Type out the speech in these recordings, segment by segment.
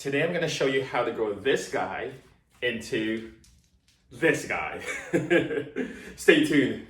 Today I'm going to show you how to grow this guy into this guy. Stay tuned.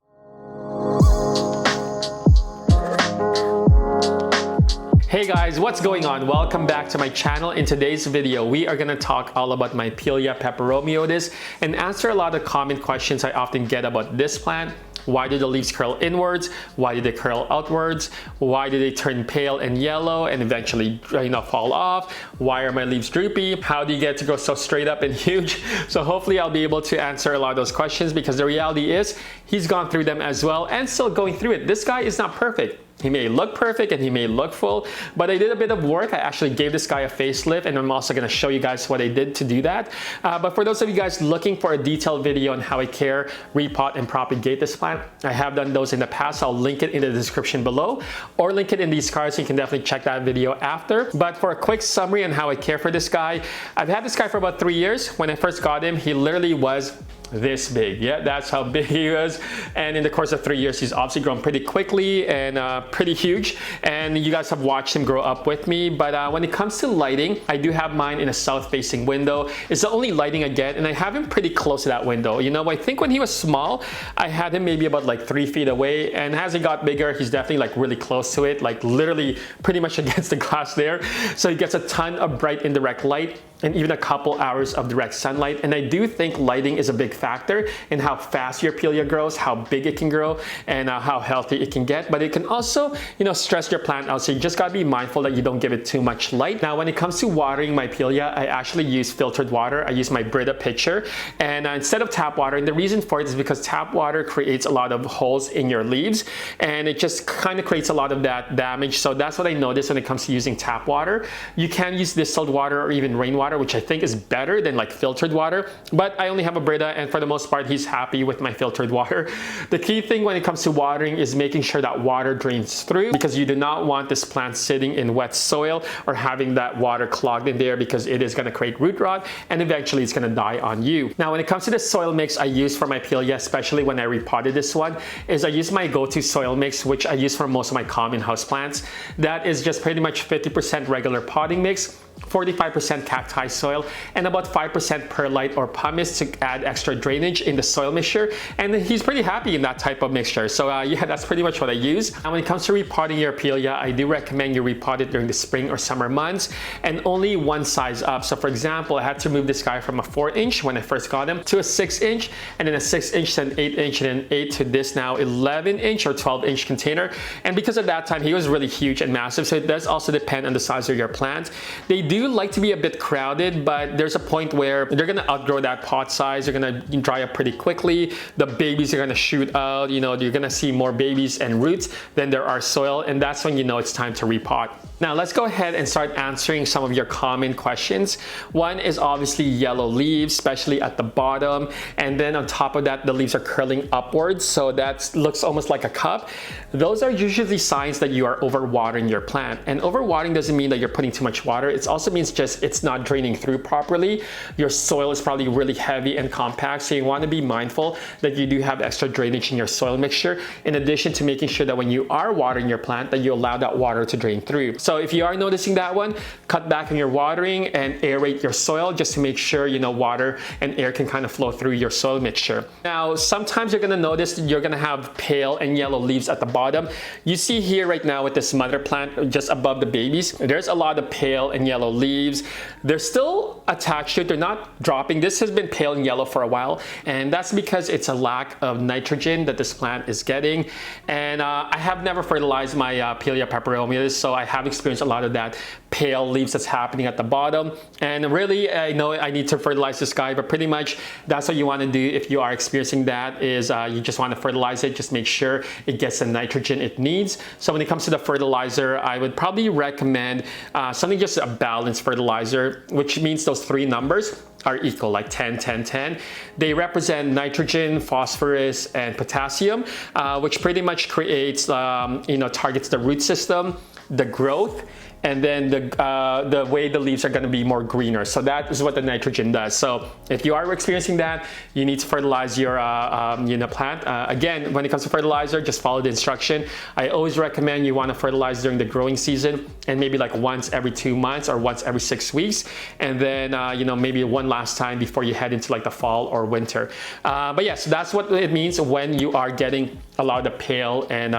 Hey guys, what's going on? Welcome back to my channel. In today's video, we are going to talk all about my Pilea Peperomioides and answer a lot of common questions I often get about this plant. Why do the leaves curl inwards? Why do they curl outwards? Why do they turn pale and yellow and eventually fall off? Why are my leaves droopy? How do you get to grow so straight up and huge? So hopefully I'll be able to answer a lot of those questions, because the reality is he's gone through them as well and still going through it. This guy is not perfect. He may look perfect and he may look full, but I did a bit of work. I actually gave this guy a facelift, and I'm also going to show you guys what I did to do that. But for those of you guys looking for a detailed video on how I care, repot, and propagate this plant, I have done those in the past. I'll link it in the description below or link it in these cards, so you can definitely check that video after. But for a quick summary on how I care for this guy, I've had this guy for about 3 years. When I first got him, he literally was this big. Yeah, that's how big he was. And in the course of 3 years, he's obviously grown pretty quickly and pretty huge. And you guys have watched him grow up with me. But when it comes to lighting, I do have mine in a south-facing window. It's the only lighting I get, and I have him pretty close to that window. You know, I think when he was small, I had him maybe about like 3 feet away. And as he got bigger, he's definitely like really close to it, like literally pretty much against the glass there. So he gets a ton of bright indirect light and even a couple hours of direct sunlight. And I do think lighting is a big factor in how fast your Pilea grows, how big it can grow, and how healthy it can get. But it can also, stress your plant out. So you just gotta be mindful that you don't give it too much light. Now, when it comes to watering my Pilea, I actually use filtered water. I use my Brita pitcher, and instead of tap water. And the reason for it is because tap water creates a lot of holes in your leaves, and it just kind of creates a lot of that damage. So that's what I noticed when it comes to using tap water. You can use distilled water or even rainwater, which I think is better than like filtered water, but I only have a Brita, and for the most part he's happy with my filtered water. The key thing when it comes to watering is making sure that water drains through, because you do not want this plant sitting in wet soil or having that water clogged in there, because it is going to create root rot and eventually it's going to die on you. Now, when it comes to the soil mix I use for my Pilea, especially when I repotted this one, is I use my go-to soil mix, which I use for most of my common houseplants. That is just pretty much 50% regular potting mix, 45% cacti soil, and about 5% perlite or pumice to add extra drainage in the soil mixture. And he's pretty happy in that type of mixture. So yeah, that's pretty much what I use. And when it comes to repotting your Pilea, I do recommend you repot it during the spring or summer months, and only one size up. So for example, I had to move this guy from a 4-inch when I first got him to a 6-inch, and then a 6-inch to an 8-inch, and then 8 to this now 11-inch or 12-inch container. And because at that time he was really huge and massive, so it does also depend on the size of your plant. They do like to be a bit crowded, but there's a point where they're gonna outgrow that pot size. They're gonna dry up pretty quickly. The babies are gonna shoot out. You're gonna see more babies and roots than there are soil, and that's when you know it's time to repot. Now let's go ahead and start answering some of your common questions. One is obviously yellow leaves, especially at the bottom, and then on top of that the leaves are curling upwards, so that looks almost like a cup. Those are usually signs that you are overwatering your plant, and overwatering doesn't mean that you're putting too much water. It also means just it's not draining through properly. Your soil is probably really heavy and compact, so you want to be mindful that you do have extra drainage in your soil mixture, in addition to making sure that when you are watering your plant that you allow that water to drain through. So if you are noticing that one, cut back on your watering and aerate your soil just to make sure water and air can kind of flow through your soil mixture. Now, sometimes you're going to notice that you're going to have pale and yellow leaves at the bottom. You see here right now with this mother plant just above the babies, there's a lot of pale and yellow leaves. They're still attached to it. They're not dropping. This has been pale and yellow for a while, and that's because it's a lack of nitrogen that this plant is getting. And I have never fertilized my Pilea Peperomioides, so I have experienced a lot of that pale leaves that's happening at the bottom. And really, I know I need to fertilize this guy, but pretty much that's what you want to do if you are experiencing that, is you just want to fertilize it. Just make sure it gets the nitrogen it needs. So when it comes to the fertilizer, I would probably recommend something just a balanced fertilizer, which means those 3 numbers are equal, like 10, 10, 10. They represent nitrogen, phosphorus, and potassium, which pretty much creates, targets the root system, the growth, and then the way the leaves are going to be more greener. So that is what the nitrogen does. So if you are experiencing that, you need to fertilize your plant. Again, when it comes to fertilizer, just follow the instruction. I always recommend you want to fertilize during the growing season, and maybe like once every 2 months or once every 6 weeks, and then maybe one last time before you head into like the fall or winter. But yes, that's what it means when you are getting a lot of the pale and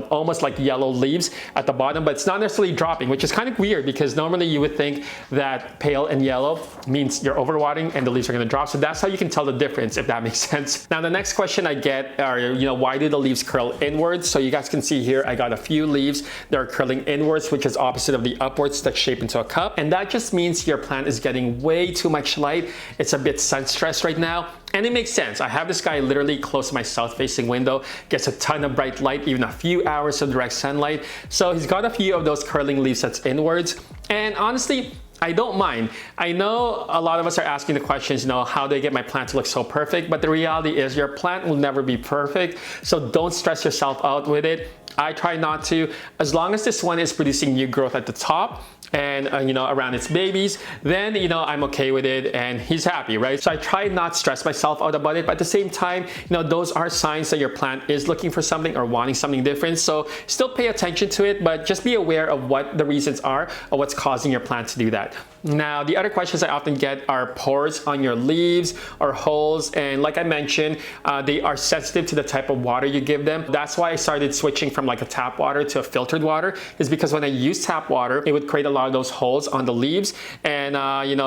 almost like yellow leaves at the bottom, but it's not necessarily dropping, which is kind of weird because normally you would think that pale and yellow means you're overwatering and the leaves are going to drop. So that's how you can tell the difference, if that makes sense. Now the next question I get are, why do the leaves curl inwards? So you guys can see here, I got a few leaves that are curling inwards, which is opposite of the upwards that's shaped into a cup. And that just means your plant is getting way too much light. It's a bit sun stressed right now. And it makes sense. I have this guy literally close to my south-facing window, gets a ton of bright light, even a few hours of direct sunlight. So he's got a few of those curling leaves that's inwards. And honestly, I don't mind. I know a lot of us are asking the questions, how do I get my plant to look so perfect? But the reality is your plant will never be perfect. So don't stress yourself out with it. I try not to. As long as this one is producing new growth at the top and around its babies, then I'm okay with it and he's happy, right? So I try not to stress myself out about it, but at the same time, those are signs that your plant is looking for something or wanting something different. So still pay attention to it, but just be aware of what the reasons are or what's causing your plant to do that. Now, the other questions I often get are pores on your leaves or holes. And like I mentioned, they are sensitive to the type of water you give them. That's why I started switching from like a tap water to a filtered water, is because when I use tap water, it would create a lot of those holes on the leaves. And,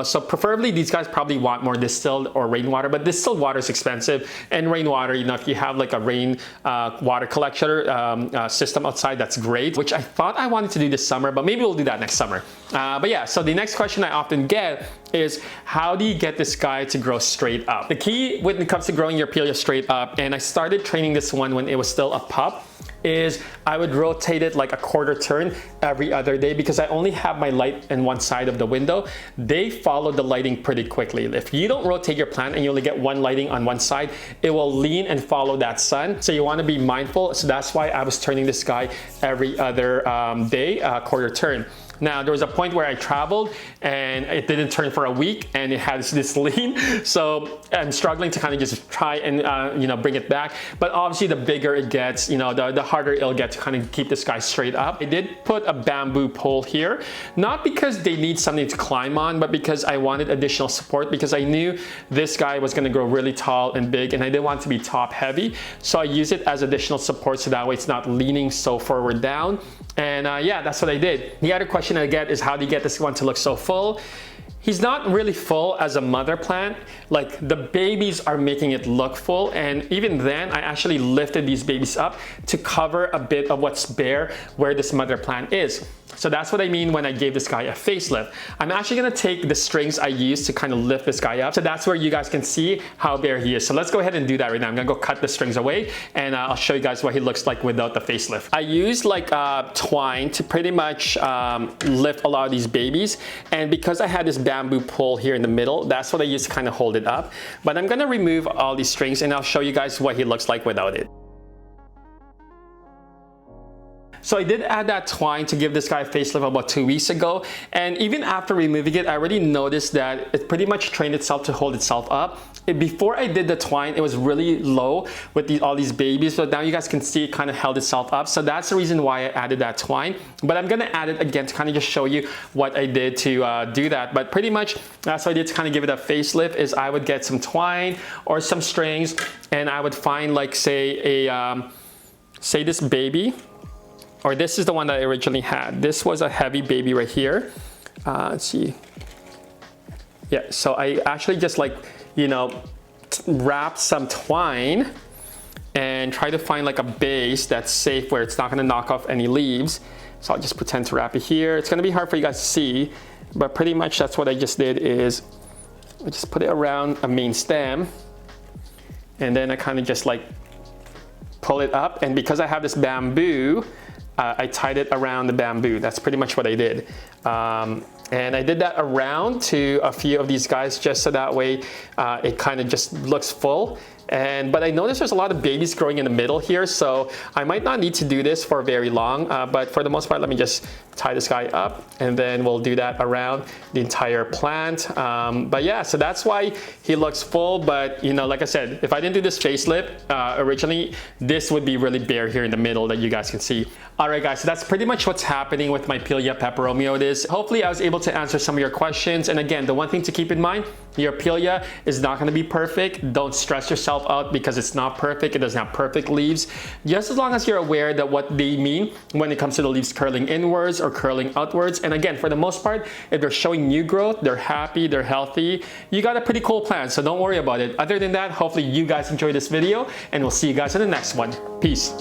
so preferably these guys probably want more distilled or rainwater, but distilled water is expensive. And rainwater, if you have like a rain water collector system outside, that's great, which I thought I wanted to do this summer, but maybe we'll do that next summer. But yeah, so the next question I often get is, how do you get this guy to grow straight up? The key when it comes to growing your Pilea straight up, and I started training this one when it was still a pup, is I would rotate it like a quarter turn every other day, because I only have my light in one side of the window. They follow the lighting pretty quickly. If you don't rotate your plant and you only get one lighting on one side, it will lean and follow that sun. So you want to be mindful. So that's why I was turning this guy every other day, quarter turn. Now, there was a point where I traveled and it didn't turn for a week and it has this lean. So I'm struggling to kind of just try and, bring it back. But obviously the bigger it gets, the harder it'll get to kind of keep this guy straight up. I did put a bamboo pole here, not because they need something to climb on, but because I wanted additional support, because I knew this guy was going to grow really tall and big and I didn't want it to be top heavy. So I use it as additional support so that way it's not leaning so forward down. And yeah, that's what I did. The other question I get is, how do you get this one to look so full? He's not really full as a mother plant. Like, the babies are making it look full, and even then I actually lifted these babies up to cover a bit of what's bare where this mother plant is. So that's what I mean when I gave this guy a facelift. I'm actually gonna take the strings I used to kind of lift this guy up. So that's where you guys can see how bare he is. So let's go ahead and do that right now. I'm gonna go cut the strings away and I'll show you guys what he looks like without the facelift. I used like twine to pretty much lift a lot of these babies. And because I had this bamboo pole here in the middle, that's what I used to kind of hold it up. But I'm gonna remove all these strings and I'll show you guys what he looks like without it. So I did add that twine to give this guy a facelift about 2 weeks ago. And even after removing it, I already noticed that it pretty much trained itself to hold itself up. Before I did the twine, it was really low with all these babies, but now you guys can see it kind of held itself up. So that's the reason why I added that twine. But I'm gonna add it again to kind of just show you what I did to do that. But pretty much that's what I did to kind of give it a facelift, is I would get some twine or some strings and I would find, like, say this baby. Or this is the one that I originally had. This was a heavy baby right here. Let's see. Yeah, so I actually just wrap some twine and try to find like a base that's safe where it's not gonna knock off any leaves. So I'll just pretend to wrap it here. It's gonna be hard for you guys to see, but pretty much that's what I just did, is I just put it around a main stem and then I kind of just like pull it up. And because I have this bamboo, I tied it around the bamboo. That's pretty much what I did. And And I did that around to a few of these guys just so that way it kind of just looks full. But I noticed there's a lot of babies growing in the middle here, so I might not need to do this for very long, but for the most part, let me just tie this guy up, and then we'll do that around the entire plant. But yeah, so that's why he looks full, but you know, like I said, if I didn't do this facelift originally, this would be really bare here in the middle that you guys can see. Alright guys, so that's pretty much what's happening with my Pilea Peperomioides. Hopefully I was able to answer some of your questions, and again, the one thing to keep in mind, your Pilea is not going to be perfect. Don't stress yourself out because it's not perfect. It doesn't have perfect leaves. Just as long as you're aware that what they mean when it comes to the leaves curling inwards or curling outwards. And again, for the most part, if they're showing new growth, they're happy, they're healthy, you got a pretty cool plant, so don't worry about it. Other than that, hopefully you guys enjoyed this video, and we'll see you guys in the next one. Peace.